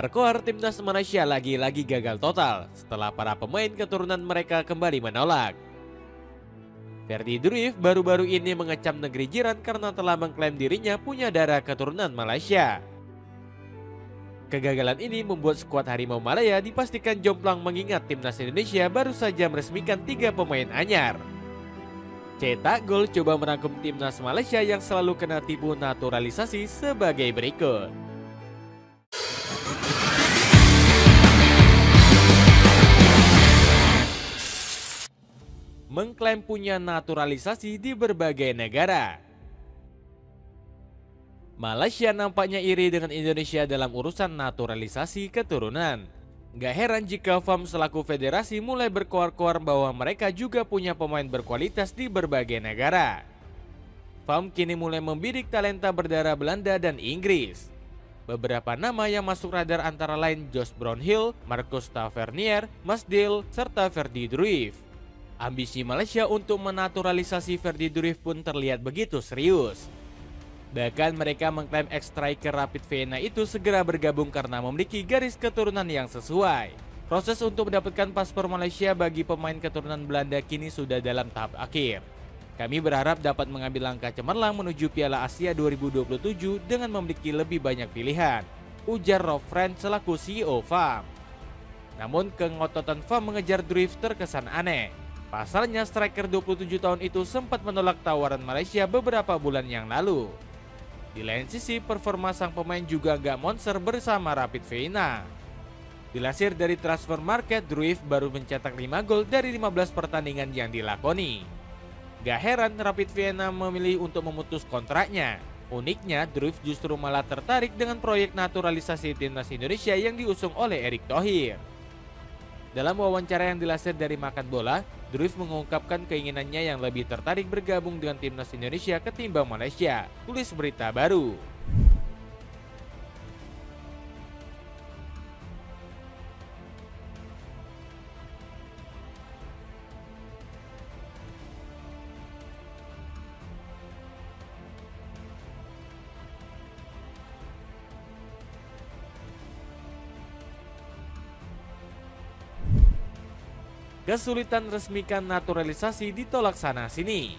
Koar-koar timnas Malaysia lagi-lagi gagal total setelah para pemain keturunan mereka kembali menolak. Ferdi Druif baru-baru ini mengecam negeri jiran karena telah mengklaim dirinya punya darah keturunan Malaysia. Kegagalan ini membuat skuad Harimau Malaya dipastikan jomplang mengingat timnas Indonesia baru saja meresmikan 3 pemain anyar. Cetak gol coba merangkum timnas Malaysia yang selalu kena tipu naturalisasi sebagai berikut. Mengklaim punya naturalisasi di berbagai negara. Malaysia nampaknya iri dengan Indonesia dalam urusan naturalisasi keturunan. Gak heran jika FAM selaku federasi mulai berkoar-koar bahwa mereka juga punya pemain berkualitas di berbagai negara. FAM kini mulai membidik talenta berdarah Belanda dan Inggris. Beberapa nama yang masuk radar antara lain Josh Brownhill, Marcus Tavernier, Masdale, serta Ferdi Druif. Ambisi Malaysia untuk menaturalisasi Ferdi Druif pun terlihat begitu serius. Bahkan mereka mengklaim ex-striker Rapid Vienna itu segera bergabung karena memiliki garis keturunan yang sesuai. Proses untuk mendapatkan paspor Malaysia bagi pemain keturunan Belanda kini sudah dalam tahap akhir. Kami berharap dapat mengambil langkah cemerlang menuju Piala Asia 2027 dengan memiliki lebih banyak pilihan, ujar Rob Friend selaku CEO FAM. Namun kengototan FAM mengejar Druif terkesan aneh. Pasalnya striker 27 tahun itu sempat menolak tawaran Malaysia beberapa bulan yang lalu. Di lain sisi, performa sang pemain juga gak monster bersama Rapid Vienna. Dilansir dari Transfer Market, Druif baru mencetak 5 gol dari 15 pertandingan yang dilakoni. Gak heran Rapid Vienna memilih untuk memutus kontraknya. Uniknya, Druif justru malah tertarik dengan proyek naturalisasi timnas Indonesia yang diusung oleh Erick Thohir. Dalam wawancara yang dilansir dari Makan Bola, Druif mengungkapkan keinginannya yang lebih tertarik bergabung dengan timnas Indonesia ketimbang Malaysia, tulis berita baru. Kesulitan resmikan naturalisasi ditolak sana-sini.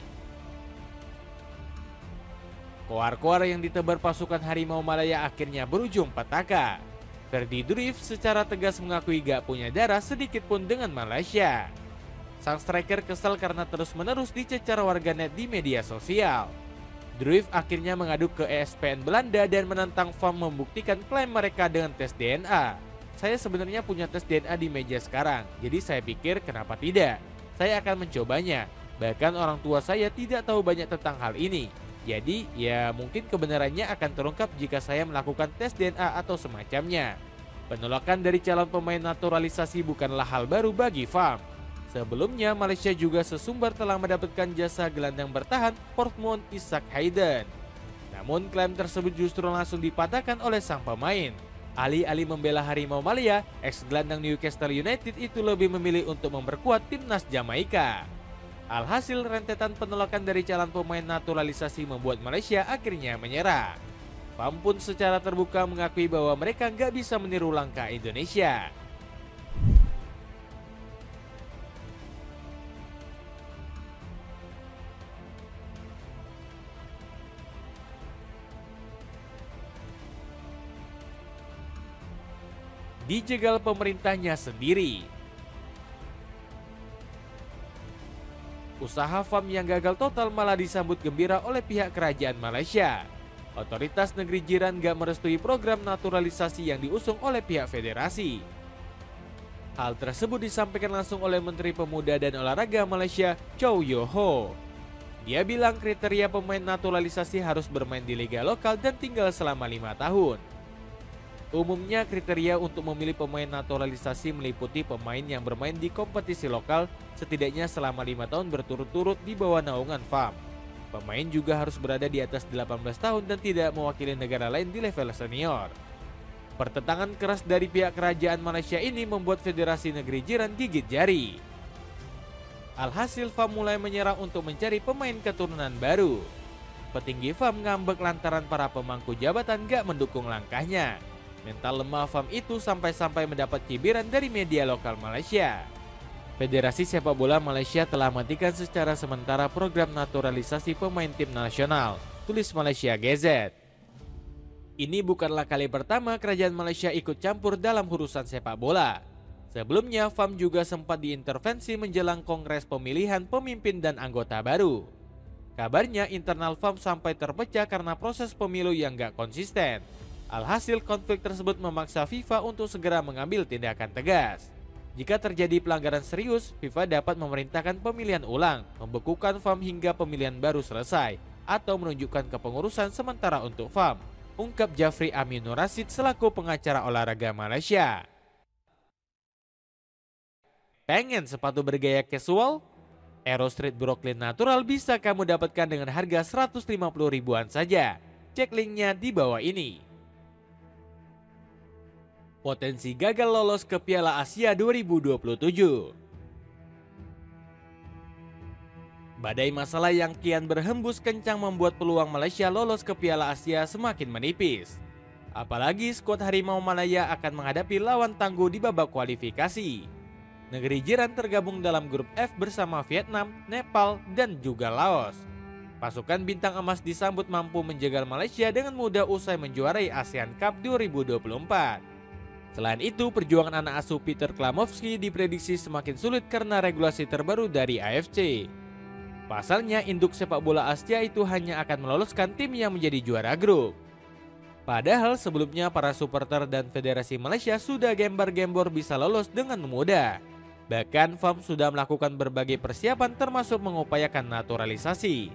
Koar-koar yang ditebar pasukan Harimau Malaya akhirnya berujung petaka. Ferdi Druif secara tegas mengakui gak punya darah sedikit pun dengan Malaysia. Sang striker kesal karena terus-menerus dicecar warganet di media sosial. Druif akhirnya mengadu ke ESPN Belanda dan menantang FAM membuktikan klaim mereka dengan tes DNA. Saya sebenarnya punya tes DNA di meja sekarang, jadi saya pikir kenapa tidak? Saya akan mencobanya. Bahkan orang tua saya tidak tahu banyak tentang hal ini. Jadi ya mungkin kebenarannya akan terungkap jika saya melakukan tes DNA atau semacamnya. Penolakan dari calon pemain naturalisasi bukanlah hal baru bagi FAM. Sebelumnya Malaysia juga sesumbar telah mendapatkan jasa gelandang bertahan Portsmouth Isaac Hayden. Namun klaim tersebut justru langsung dipatahkan oleh sang pemain. Alih-alih membela Harimau Malaya, ex-gelandang Newcastle United itu lebih memilih untuk memperkuat timnas Jamaika. Alhasil rentetan penolakan dari calon pemain naturalisasi membuat Malaysia akhirnya menyerah. FAM pun secara terbuka mengakui bahwa mereka nggak bisa meniru langkah Indonesia. Dijegal pemerintahnya sendiri. Usaha FAM yang gagal total malah disambut gembira oleh pihak kerajaan Malaysia. Otoritas negeri jiran gak merestui program naturalisasi yang diusung oleh pihak federasi. Hal tersebut disampaikan langsung oleh Menteri Pemuda dan Olahraga Malaysia, Chow Yeo Ho. Dia bilang kriteria pemain naturalisasi harus bermain di liga lokal dan tinggal selama 5 tahun. Umumnya kriteria untuk memilih pemain naturalisasi meliputi pemain yang bermain di kompetisi lokal setidaknya selama 5 tahun berturut-turut di bawah naungan FAM. Pemain juga harus berada di atas 18 tahun dan tidak mewakili negara lain di level senior. Pertentangan keras dari pihak kerajaan Malaysia ini membuat federasi negeri jiran gigit jari. Alhasil FAM mulai menyerah untuk mencari pemain keturunan baru. Petinggi FAM ngambek lantaran para pemangku jabatan gak mendukung langkahnya. Mental lemah FAM itu sampai-sampai mendapat cibiran dari media lokal Malaysia. Federasi Sepak Bola Malaysia telah menghentikan secara sementara program naturalisasi pemain tim nasional, tulis Malaysia GZ. Ini bukanlah kali pertama kerajaan Malaysia ikut campur dalam urusan sepak bola. Sebelumnya, FAM juga sempat diintervensi menjelang kongres pemilihan pemimpin dan anggota baru. Kabarnya internal FAM sampai terpecah karena proses pemilu yang gak konsisten. Alhasil konflik tersebut memaksa FIFA untuk segera mengambil tindakan tegas. Jika terjadi pelanggaran serius, FIFA dapat memerintahkan pemilihan ulang, membekukan FAM hingga pemilihan baru selesai, atau menunjukkan kepengurusan sementara untuk FAM, ungkap Jafri Aminur Rasid selaku pengacara olahraga Malaysia. Pengen sepatu bergaya casual? Aero Street Brooklyn Natural bisa kamu dapatkan dengan harga 150 ribuan saja. Cek linknya di bawah ini. Potensi gagal lolos ke Piala Asia 2027. Badai masalah yang kian berhembus kencang membuat peluang Malaysia lolos ke Piala Asia semakin menipis. Apalagi skuad Harimau Malaya akan menghadapi lawan tangguh di babak kualifikasi. Negeri jiran tergabung dalam grup F bersama Vietnam, Nepal, dan juga Laos. Pasukan bintang emas disambut mampu menjegal Malaysia dengan mudah usai menjuarai ASEAN Cup 2024. Selain itu, perjuangan anak asuh Peter Klamovski diprediksi semakin sulit karena regulasi terbaru dari AFC. Pasalnya, induk sepak bola Asia itu hanya akan meloloskan tim yang menjadi juara grup. Padahal sebelumnya para supporter dan Federasi Malaysia sudah gembar-gembor bisa lolos dengan mudah. Bahkan FAM sudah melakukan berbagai persiapan termasuk mengupayakan naturalisasi.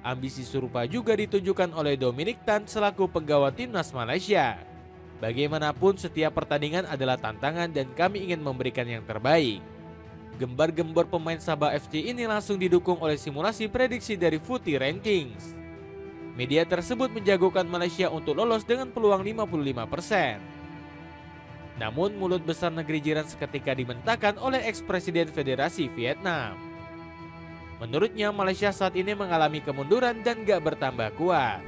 Ambisi serupa juga ditunjukkan oleh Dominic Tan selaku penggawa timnas Malaysia. Bagaimanapun setiap pertandingan adalah tantangan dan kami ingin memberikan yang terbaik. Gembar-gembor pemain Sabah FC ini langsung didukung oleh simulasi prediksi dari Footy Rankings. Media tersebut menjagokan Malaysia untuk lolos dengan peluang 55%. Namun mulut besar negeri jiran seketika dibentangkan oleh eks-presiden Federasi Vietnam. Menurutnya Malaysia saat ini mengalami kemunduran dan gak bertambah kuat.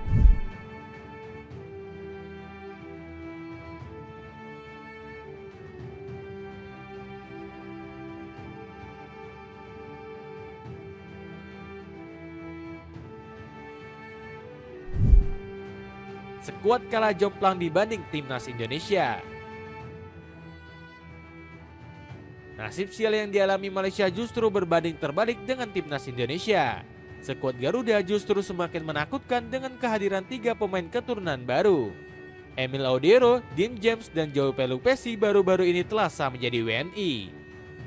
Skuad kalah jomplang dibanding timnas Indonesia. Nasib sial yang dialami Malaysia justru berbanding terbalik dengan timnas Indonesia. Skuad Garuda justru semakin menakutkan dengan kehadiran 3 pemain keturunan baru. Emil Audero, Dean James, dan João Pelupesi baru-baru ini telah sah menjadi WNI.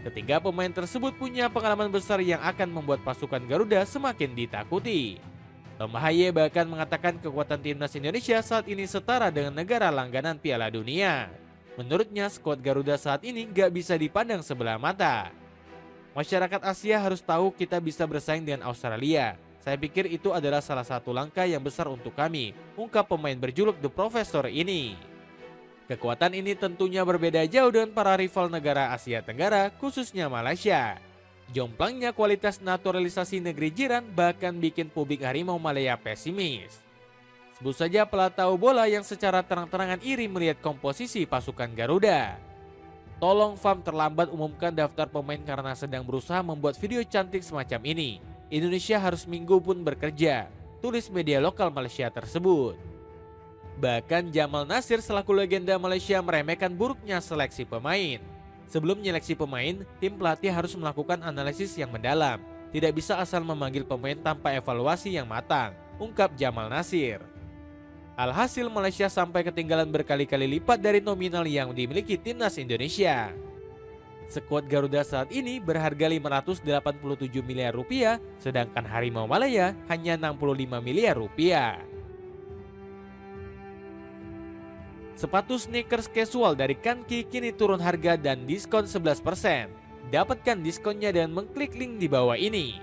Ketiga pemain tersebut punya pengalaman besar yang akan membuat pasukan Garuda semakin ditakuti. Tom Haye bahkan mengatakan kekuatan timnas Indonesia saat ini setara dengan negara langganan Piala Dunia. Menurutnya skuad Garuda saat ini gak bisa dipandang sebelah mata. Masyarakat Asia harus tahu kita bisa bersaing dengan Australia. Saya pikir itu adalah salah satu langkah yang besar untuk kami, ungkap pemain berjuluk The Professor ini. Kekuatan ini tentunya berbeda jauh dengan para rival negara Asia Tenggara, khususnya Malaysia. Jomplangnya kualitas naturalisasi negeri jiran bahkan bikin publik Harimau Malaya pesimis. Sebut saja pelatau bola yang secara terang-terangan iri melihat komposisi pasukan Garuda. Tolong FAM terlambat umumkan daftar pemain karena sedang berusaha membuat video cantik semacam ini. Indonesia harus minggu pun bekerja, tulis media lokal Malaysia tersebut. Bahkan Jamal Nasir selaku legenda Malaysia meremehkan buruknya seleksi pemain. Sebelum menyeleksi pemain, tim pelatih harus melakukan analisis yang mendalam. Tidak bisa asal memanggil pemain tanpa evaluasi yang matang, ungkap Jamal Nasir. Alhasil Malaysia sampai ketinggalan berkali-kali lipat dari nominal yang dimiliki timnas Indonesia. Skuad Garuda saat ini berharga 587 miliar rupiah, sedangkan Harimau Malaya hanya 65 miliar rupiah. Sepatu sneakers casual dari Kanki kini turun harga dan diskon 11%. Dapatkan diskonnya dengan mengklik link di bawah ini.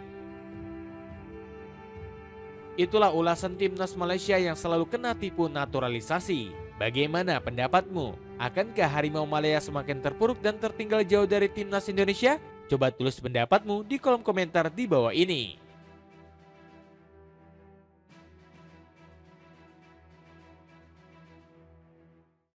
Itulah ulasan timnas Malaysia yang selalu kena tipu naturalisasi. Bagaimana pendapatmu? Akankah Harimau Malaya semakin terpuruk dan tertinggal jauh dari timnas Indonesia? Coba tulis pendapatmu di kolom komentar di bawah ini.